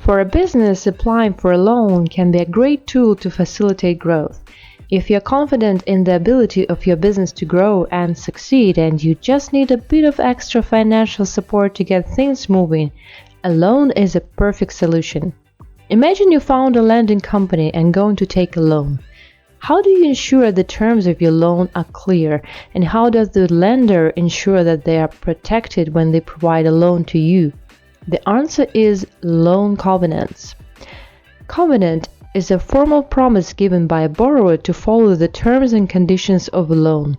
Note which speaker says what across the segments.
Speaker 1: For a business, applying for a loan can be a great tool to facilitate growth. If you're confident in the ability of your business to grow and succeed and you just need a bit of extra financial support to get things moving, a loan is a perfect solution. Imagine you found a lending company and going to take a loan. How do you ensure the terms of your loan are clear, and how does the lender ensure that they are protected when they provide a loan to you? The answer is loan covenants. Covenant is a formal promise given by a borrower to follow the terms and conditions of a loan.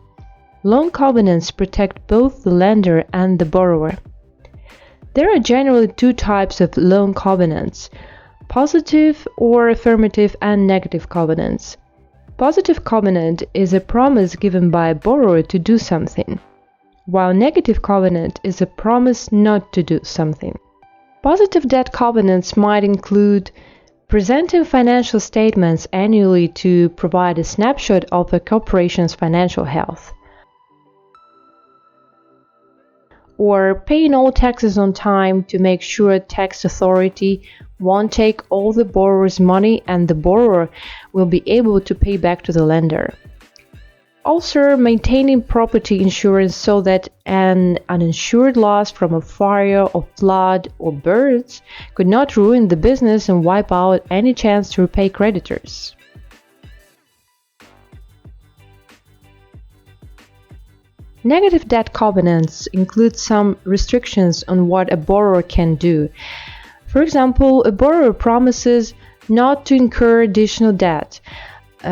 Speaker 1: Loan covenants protect both the lender and the borrower. There are generally two types of loan covenants: positive or affirmative and negative covenants. Positive covenant is a promise given by a borrower to do something, while negative covenant is a promise not to do something. Positive debt covenants might include presenting financial statements annually to provide a snapshot of a corporation's financial health, or paying all taxes on time to make sure tax authority won't take all the borrower's money and the borrower will be able to pay back to the lender. Also, maintaining property insurance so that an uninsured loss from a fire or flood or birds could not ruin the business and wipe out any chance to repay creditors. Negative debt covenants include some restrictions on what a borrower can do. For example, a borrower promises not to incur additional debt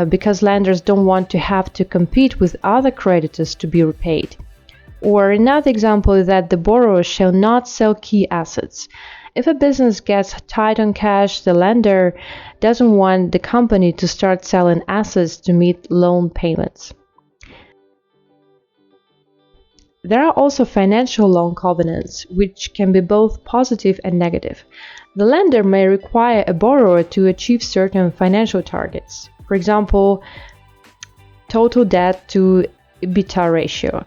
Speaker 1: because lenders don't want to have to compete with other creditors to be repaid. Or another example is that the borrower shall not sell key assets. If a business gets tight on cash, the lender doesn't want the company to start selling assets to meet loan payments. There are also financial loan covenants, which can be both positive and negative. The lender may require a borrower to achieve certain financial targets. For example, total debt to EBITDA ratio.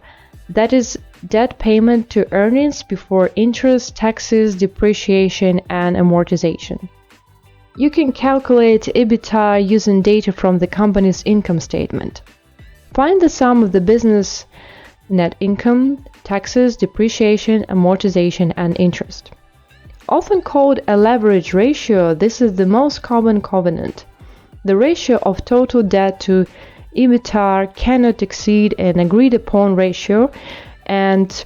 Speaker 1: That is, debt payment to earnings before interest, taxes, depreciation, and amortization. You can calculate EBITDA using data from the company's income statement. Find the sum of the business net income, taxes, depreciation, amortization, and interest. Often called a leverage ratio, this is the most common covenant. The ratio of total debt to EBITDA cannot exceed an agreed upon ratio, and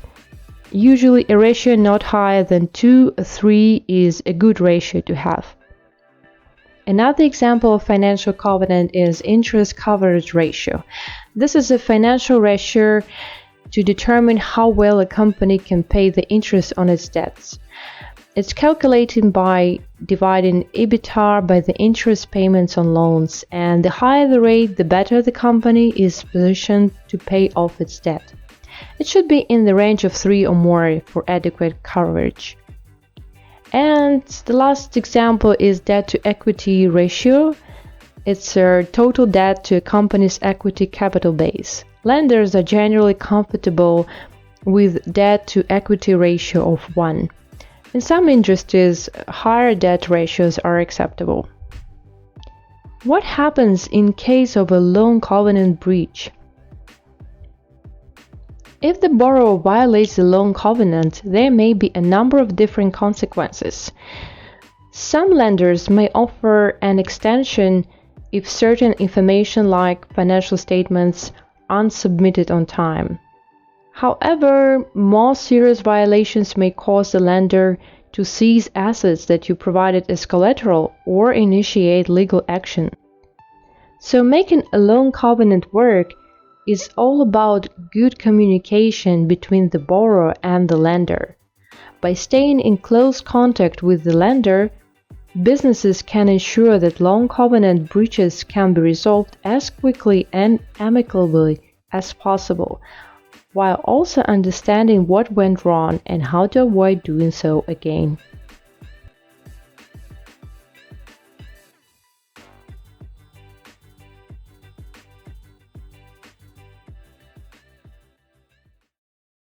Speaker 1: usually a ratio not higher than 2 or 3 is a good ratio to have. Another example of financial covenant is interest coverage ratio. This is a financial ratio to determine how well a company can pay the interest on its debts. It's calculated by dividing EBITDA by the interest payments on loans, and the higher the rate, the better the company is positioned to pay off its debt. It should be in the range of 3 or more for adequate coverage. And the last example is debt to equity ratio. It's a total debt to a company's equity capital base. Lenders are generally comfortable with debt to equity ratio of 1. In some industries, higher debt ratios are acceptable. What happens in case of a loan covenant breach? If the borrower violates the loan covenant, there may be a number of different consequences. Some lenders may offer an extension if certain information like financial statements aren't submitted on time. However, more serious violations may cause the lender to seize assets that you provided as collateral or initiate legal action. So making a loan covenant work is all about good communication between the borrower and the lender. By staying in close contact with the lender, businesses can ensure that loan covenant breaches can be resolved as quickly and amicably as possible, while also understanding what went wrong and how to avoid doing so again.